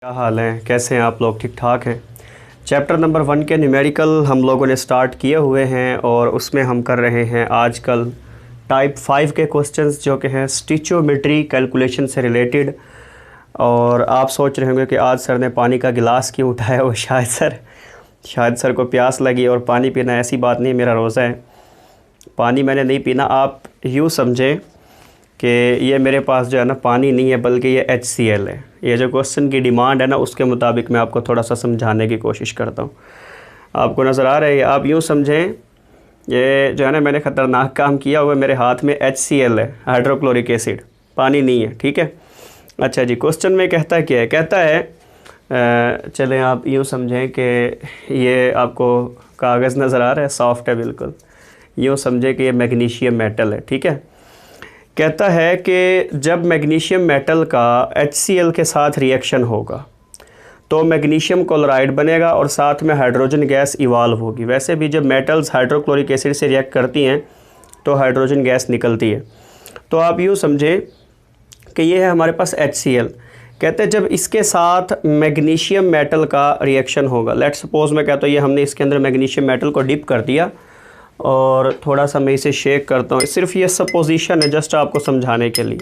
क्या हाल है, कैसे हैं आप लोग? ठीक ठाक हैं। चैप्टर नंबर 1 के न्यूमेरिकल हम लोगों ने स्टार्ट किए हुए हैं और उसमें हम कर रहे हैं आजकल टाइप 5 के क्वेश्चंस जो कि हैं स्टिचोमेट्री कैलकुलेशन से रिलेटेड। और आप सोच रहे होंगे कि आज सर ने पानी का गिलास क्यों उठाया हो। शायद सर को प्यास लगी और पानी पीना, ऐसी बात नहीं, मेरा रोज़ा है, पानी मैंने नहीं पीना। आप यूँ समझें कि ये मेरे पास जो है ना पानी नहीं है बल्कि ये HCl है। ये जो क्वेश्चन की डिमांड है ना उसके मुताबिक मैं आपको थोड़ा सा समझाने की कोशिश करता हूँ। आपको नज़र आ रहा है? आप यूँ समझें, ये जो है ना मैंने ख़तरनाक काम किया हुआ है, मेरे हाथ में HCl है, हाइड्रोक्लोरिक एसिड, पानी नहीं है। ठीक है, अच्छा जी, क्वेश्चन में कहता क्या है? कहता है चलें आप यूँ समझें कि ये आपको कागज़ नज़र आ रहा है, सॉफ्ट है बिल्कुल। यूँ समझें कि ये मैग्नीशियम मेटल है। ठीक है, कहता है कि जब मैग्नीशियम मेटल का HCl के साथ रिएक्शन होगा तो मैग्नीशियम क्लोराइड बनेगा और साथ में हाइड्रोजन गैस इवाल्व होगी। वैसे भी जब मेटल्स हाइड्रोक्लोरिक एसिड से रिएक्ट करती हैं तो हाइड्रोजन गैस निकलती है। तो आप यूँ समझें कि ये है हमारे पास HCl। कहते हैं जब इसके साथ मैग्नीशियम मेटल का रिएक्शन होगा, लेट सपोज मैं कहता हूँ ये हमने इसके अंदर मैग्नीशियम मेटल को डिप कर दिया और थोड़ा सा मैं इसे शेक करता हूँ, सिर्फ ये सपोजिशन है जस्ट आपको समझाने के लिए।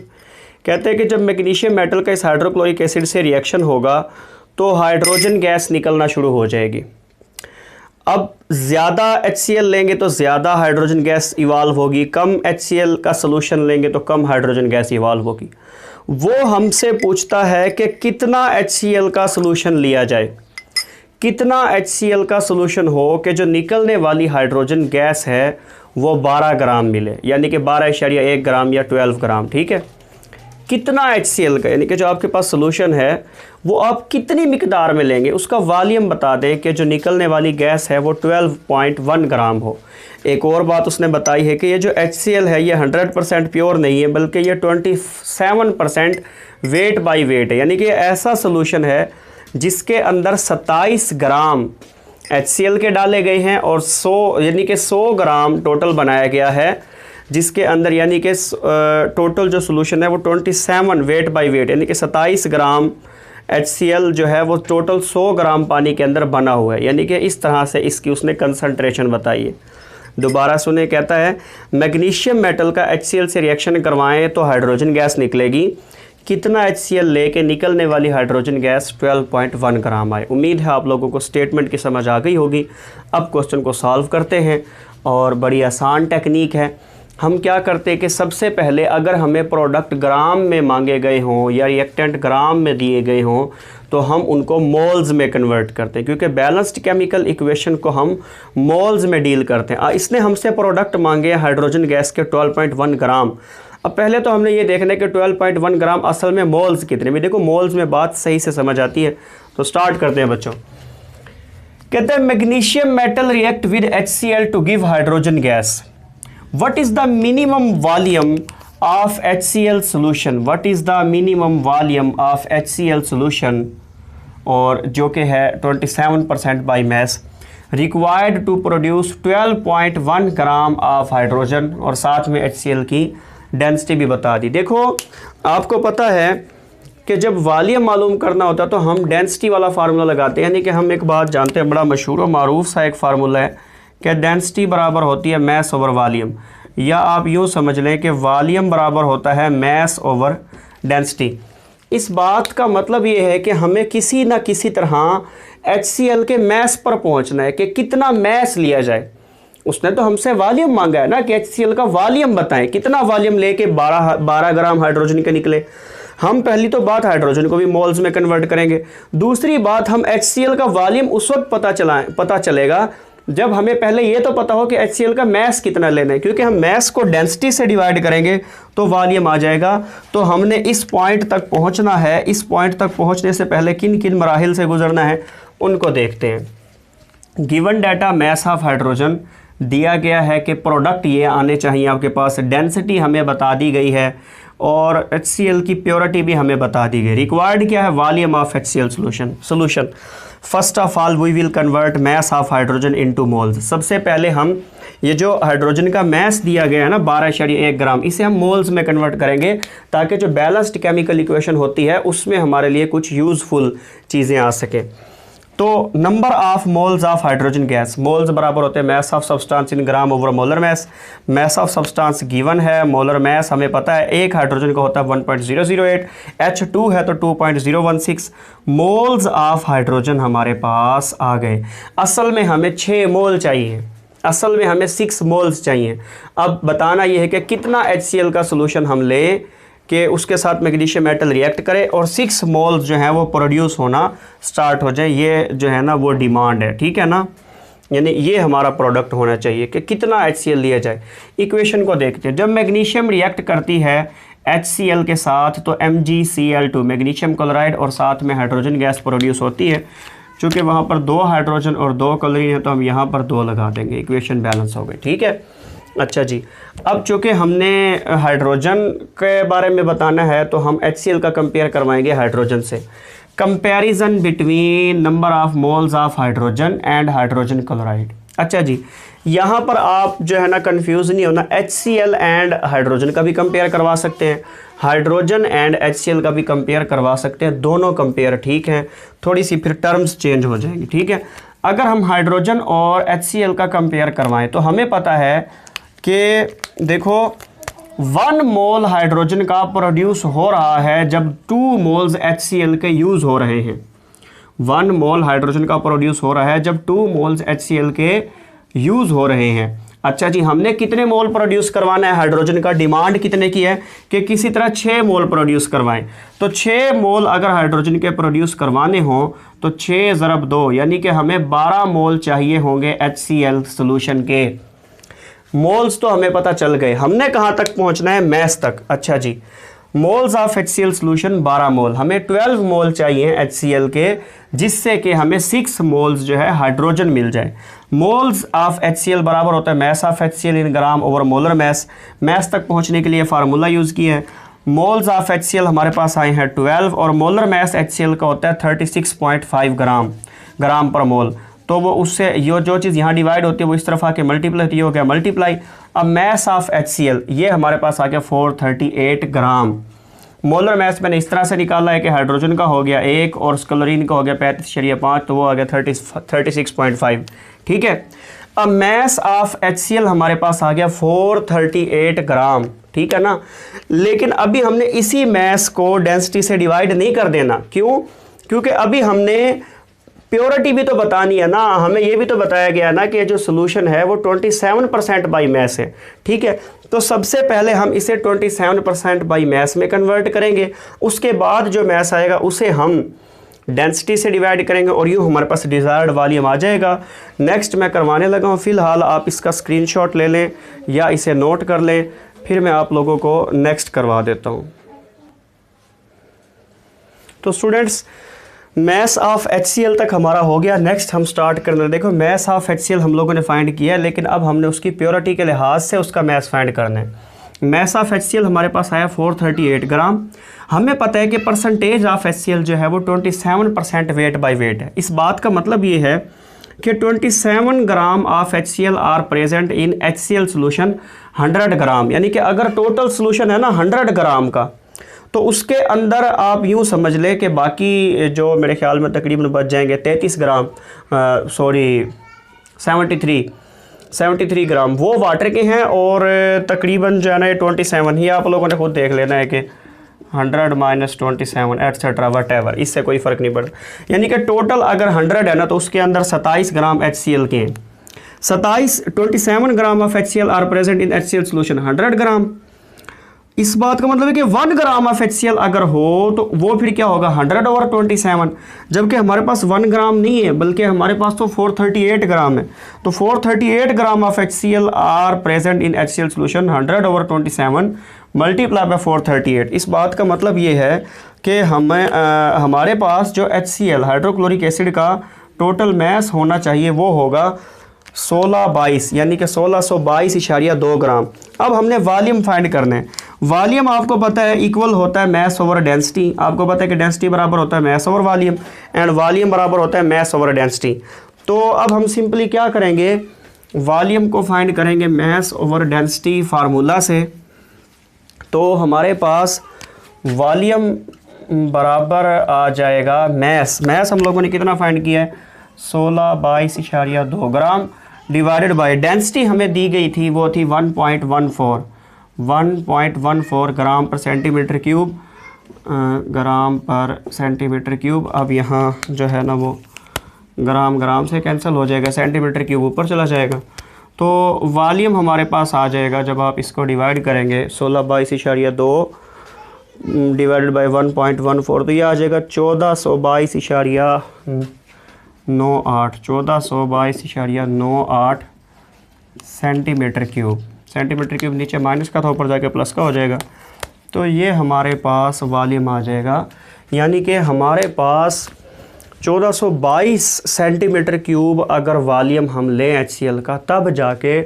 कहते हैं कि जब मैग्नीशियम मेटल का इस हाइड्रोक्लोरिक एसिड से रिएक्शन होगा तो हाइड्रोजन गैस निकलना शुरू हो जाएगी। अब ज़्यादा HCl लेंगे तो ज़्यादा हाइड्रोजन गैस इवाल्व होगी, कम HCl का सोल्यूशन लेंगे तो कम हाइड्रोजन गैस इवाल्व होगी। वो हमसे पूछता है कि कितना HCl का सोल्यूशन लिया जाए, कितना HCl का सोल्यूशन हो कि जो निकलने वाली हाइड्रोजन गैस है वो 12 ग्राम मिले, यानी कि 12.1 ग्राम या 12 ग्राम। ठीक है, कितना HCl का, यानी कि जो आपके पास सोल्यूशन है वो आप कितनी मिकदार में लेंगे, उसका वॉल्यूम बता दें कि जो निकलने वाली गैस है वो 12.1 ग्राम हो। एक और बात उसने बताई है कि ये जो HCl है ये 100% प्योर नहीं है बल्कि ये 27% वेट बाई वेट है, यानी कि ऐसा सोल्यूशन है जिसके अंदर 27 ग्राम HCl के डाले गए हैं और 100 यानी कि 100 ग्राम टोटल बनाया गया है जिसके अंदर, यानी कि टोटल जो सोल्यूशन है वो 27 वेट बाय वेट, यानी कि 27 ग्राम HCl जो है वो टोटल 100 ग्राम पानी के अंदर बना हुआ है। यानी कि इस तरह से इसकी उसने कंसंट्रेशन बताई है। दोबारा सुने, कहता है मैग्नीशियम मेटल का HCl से रिएक्शन करवाएं तो हाइड्रोजन गैस निकलेगी, कितना HCl लेके निकलने वाली हाइड्रोजन गैस 12.1 ग्राम आए। उम्मीद है आप लोगों को स्टेटमेंट की समझ आ गई होगी। अब क्वेश्चन को सॉल्व करते हैं और बड़ी आसान टेक्निक है। हम क्या करते हैं कि सबसे पहले अगर हमें प्रोडक्ट ग्राम में मांगे गए हों या रिएक्टेंट ग्राम में दिए गए हों तो हम उनको मोल्स में कन्वर्ट करते हैं, क्योंकि बैलेंस्ड केमिकल इक्वेशन को हम मोल्स में डील करते हैं। इसने हमसे प्रोडक्ट मांगे हाइड्रोजन गैस के 12.1 ग्राम। अब पहले तो हमने ये देखना है कि 12.1 ग्राम असल में मोल्स कितने में। देखो मोल्स में बात सही से समझ आती है, तो स्टार्ट करते हैं बच्चों। कहते हैं magnesium metal react with HCl to give hydrogen gas. What is the minimum volume of HCl solution? What is the minimum volume of HCl solution, और जो कि है 27% by mass, required to produce 12.1 gram of hydrogen, और साथ में HCl की density भी बता दी। देखो आपको पता है कि जब वॉल्यूम मालूम करना होता है तो हम डेंसिटी वाला फार्मूला लगाते हैं, यानी कि हम एक बात जानते हैं, बड़ा मशहूर और मारूफ सा एक फार्मूला है कि डेंसिटी बराबर होती है मैस ओवर वॉल्यूम, या आप यूँ समझ लें कि वॉल्यूम बराबर होता है मैस ओवर डेंसिटी। इस बात का मतलब ये है कि हमें किसी न किसी तरह HCl के मैस पर पहुँचना है कि कितना मैस लिया जाए। उसने तो हमसे वॉल्यूम मांगा है ना कि HCl का वॉल्यूम बताएं, कितना वॉल्यूम लेके 12 ग्राम हाइड्रोजन के निकले। हम पहली तो बात हाइड्रोजन को भी मोल्स में कन्वर्ट करेंगे, दूसरी बात हम HCl का वॉल्यूम उस वक्त पता चलेगा जब हमें पहले ये तो पता हो कि HCl का मैस कितना लेना है, क्योंकि हम मैस को डेंसिटी से डिवाइड करेंगे तो वॉल्यूम आ जाएगा। तो हमने इस पॉइंट तक पहुँचना है, इस पॉइंट तक पहुँचने से पहले किन किन मराहिल से गुजरना है उनको देखते हैं। Given data mass of hydrogen दिया गया है कि प्रोडक्ट ये आने चाहिए आपके पास, डेंसिटी हमें बता दी गई है और HCl की प्योरिटी भी हमें बता दी गई। रिक्वायर्ड क्या है? Volume of HCl solution. First of all we will convert mass of hydrogen into moles. सबसे पहले हम ये जो हाइड्रोजन का मास दिया गया है ना 12.1 ग्राम, इसे हम मोल्स में कन्वर्ट करेंगे ताकि जो बैलेंस्ड केमिकल इक्वेशन होती है उसमें हमारे लिए कुछ यूज़फुल चीज़ें आ सके। तो number of moles of hydrogen gas, moles बराबर होते हैं mass of substance in gram over molar mass. Mass of substance given है, मोलर मास हमें पता है, एक हाइड्रोजन का होता है 1.008, H2 है तो 2.016 मोल्स ऑफ हाइड्रोजन हमारे पास आ गए। असल में हमें 6 मोल चाहिए, असल में हमें 6 मोल्स चाहिए। अब बताना यह है कि कितना HCl का सोल्यूशन हम लें कि उसके साथ मैग्नीशियम मेटल रिएक्ट करे और 6 मोल्स जो हैं वो प्रोड्यूस होना स्टार्ट हो जाए। ये जो है ना वो डिमांड है, ठीक है ना, यानी ये हमारा प्रोडक्ट होना चाहिए कि कितना HCl लिया जाए। इक्वेशन को देखते हैं, जब मैग्नीशियम रिएक्ट करती है HCl के साथ तो MgCl2 मैग्नीशियम क्लोराइड और साथ में हाइड्रोजन गैस प्रोड्यूस होती है। चूँकि वहाँ पर 2 हाइड्रोजन और 2 क्लोरीन है तो हम यहाँ पर 2 लगा देंगे, इक्वेशन बैलेंस हो गई, ठीक है। अच्छा जी, अब चूँकि हमने हाइड्रोजन के बारे में बताना है तो हम HCl का कंपेयर करवाएंगे हाइड्रोजन से। Comparison between number of moles of hydrogen and hydrogen chloride. अच्छा जी, यहाँ पर आप जो है ना कंफ्यूज नहीं होना, HCl एंड हाइड्रोजन का भी कंपेयर करवा सकते हैं, हाइड्रोजन एंड HCl का भी कंपेयर करवा सकते हैं, दोनों कंपेयर ठीक हैं। थोड़ी सी फिर टर्म्स चेंज हो जाएंगी, ठीक है। अगर हम हाइड्रोजन और HCl का कंपेयर करवाएं तो हमें पता है कि देखो 1 मोल हाइड्रोजन का प्रोड्यूस हो रहा है जब 2 मोल्स HCl के यूज़ हो रहे हैं। 1 मोल हाइड्रोजन का प्रोड्यूस हो रहा है जब 2 मोल्स HCl के यूज़ हो रहे हैं। अच्छा जी, हमने कितने मोल प्रोड्यूस करवाना है हाइड्रोजन का, डिमांड कितने की है कि किसी तरह 6 मोल प्रोड्यूस करवाएं। तो 6 मोल अगर हाइड्रोजन के प्रोड्यूस करवाने हों तो 6 × 2 यानी कि हमें 12 मोल चाहिए होंगे HCl सोल्यूशन के। मोल्स तो हमें पता चल गए, हमने कहाँ तक पहुँचना है, मैस तक। अच्छा जी, मोल्स ऑफ HCl सोल्यूशन 12 मोल, हमें 12 मोल चाहिए HCl के, जिससे कि हमें 6 मोल्स जो है हाइड्रोजन मिल जाए। मोल्स ऑफ HCl बराबर होता है mass of HCl in gram over molar mass. Mass तक पहुँचने के लिए फार्मूला यूज़ किया है। मोल्स ऑफ HCl हमारे पास आए हैं 12 और मोलर मास HCl का होता है 36.5 ग्राम पर मोल। तो वो उससे जो चीज़ यहाँ डिवाइड होती है वो इस तरफ आके मल्टीप्लाई होती है, हो गया मल्टीप्लाई। अब मास ऑफ HCl ये हमारे पास आ गया 438 ग्राम। मोलर मास मैंने इस तरह से निकाला है कि हाइड्रोजन का हो गया 1 और क्लोरीन का हो गया 35.5, तो वो आ गया 36.5, ठीक है। अब मास ऑफ HCl हमारे पास आ गया 438 ग्राम, ठीक है ना। लेकिन अभी हमने इसी मास को डेंसिटी से डिवाइड नहीं कर देना, क्यों? क्योंकि अभी हमने प्योरिटी भी तो बतानी है ना, हमें ये भी तो बताया गया ना कि जो सोल्यूशन है वो 27% बाई मास है, ठीक है। तो सबसे पहले हम इसे 27% बाई मास में कन्वर्ट करेंगे, उसके बाद जो मास आएगा उसे हम डेंसिटी से डिवाइड करेंगे और यूँ हमारे पास डिज़ायर्ड वॉल्यूम आ जाएगा। नेक्स्ट मैं करवाने लगा हूँ, फ़िलहाल आप इसका स्क्रीनशॉट ले लें या इसे नोट कर लें, फिर मैं आप लोगों को नेक्स्ट करवा देता हूँ। तो स्टूडेंट्स, मास ऑफ HCl तक हमारा हो गया। नेक्स्ट हम स्टार्ट करना, देखो मास ऑफ HCl हम लोगों ने फाइंड किया है, लेकिन अब हमने उसकी प्योरिटी के लिहाज से उसका मास फाइंड करना है। मास ऑफ HCl हमारे पास आया 438 ग्राम। हमें पता है कि परसेंटेज ऑफ HCl जो है वो 27% वेट बाय वेट है। इस बात का मतलब ये है कि 27 gram of HCl are present in HCl solution 100 gram, यानी कि अगर टोटल सोल्यूशन है ना 100 ग्राम का, तो उसके अंदर आप यूँ समझ लें कि बाकी जो मेरे ख्याल में तकरीबन बच जाएंगे 33 ग्राम, 73 ग्राम वो वाटर के हैं और तकरीबन जो है ना 27 ही आप लोगों ने खुद देख लेना है कि 100 - 27 एट्सेट्रा वट एवर, इससे कोई फ़र्क नहीं पड़ता। यानी कि टोटल अगर 100 है ना तो उसके अंदर 27 ग्राम HCl के हैं। 27 gram of HCl are present in HCl solution 100 gram. इस बात का मतलब है कि 1 ग्राम ऑफ HCl अगर हो तो वो फिर क्या होगा 100/27, जबकि हमारे पास 1 ग्राम नहीं है बल्कि हमारे पास तो 438 ग्राम है। तो 438 gram of HCl are present in HCl solution 100/27 multiply by 438। इस बात का मतलब ये है कि हमारे पास जो HCl हाइड्रोक्लोरिक एसिड का टोटल मास होना चाहिए वो होगा 1622 यानी कि 1622.2 ग्राम। अब हमने वॉल्यूम फाइंड करना है। वॉल्यूम आपको पता है इक्वल होता है मैस ओवर डेंसिटी। आपको पता है कि डेंसिटी बराबर होता है mass over volume and volume बराबर होता है मैस ओवर डेंसिटी। तो अब हम सिंपली क्या करेंगे, वॉल्यूम को फाइंड करेंगे मैस ओवर डेंसिटी फार्मूला से। तो हमारे पास वॉल्यूम बराबर आ जाएगा मैस हम लोगों ने कितना फाइंड किया है 1622.2 ग्राम डिवाइडेड बाय डेंसिटी हमें दी गई थी, वो थी 1.14 ग्राम पर सेंटीमीटर क्यूब। अब यहाँ जो है ना वो ग्राम से कैंसिल हो जाएगा, सेंटीमीटर क्यूब ऊपर चला जाएगा। तो वॉल्यूम हमारे पास आ जाएगा, जब आप इसको डिवाइड करेंगे 1622.2 डिवाइडेड बाय 1.14 तो ये आ जाएगा 1422.98 सेंटीमीटर क्यूब। नीचे माइनस का था, ऊपर जाके प्लस का हो जाएगा। तो ये हमारे पास वॉल्यूम आ जाएगा, यानी कि हमारे पास 1422 सेंटीमीटर क्यूब अगर वॉल्यूम हम लें HCl का, तब जाके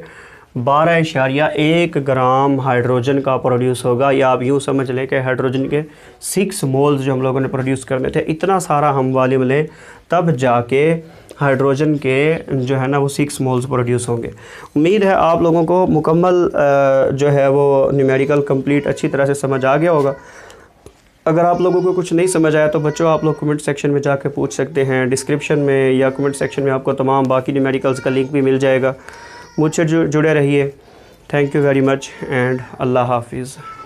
12.1 ग्राम हाइड्रोजन का प्रोड्यूस होगा। या आप यूँ समझ लें कि हाइड्रोजन के 6 मोल्स जो हम लोगों ने प्रोड्यूस करने थे, इतना सारा हम वॉल्यूम लें तब जाके हाइड्रोजन के जो है ना वो 6 मोल्स प्रोड्यूस होंगे। उम्मीद है आप लोगों को मुकम्मल जो है वो न्यूमेरिकल कंप्लीट अच्छी तरह से समझ आ गया होगा। अगर आप लोगों को कुछ नहीं समझ आया तो बच्चों आप लोग कमेंट सेक्शन में जाके पूछ सकते हैं। डिस्क्रिप्शन में या कमेंट सेक्शन में आपको तमाम बाकी न्यूमेरिकल्स का लिंक भी मिल जाएगा। मुझसे जुड़े रहिए। Thank you very much and अल्लाह हाफिज़।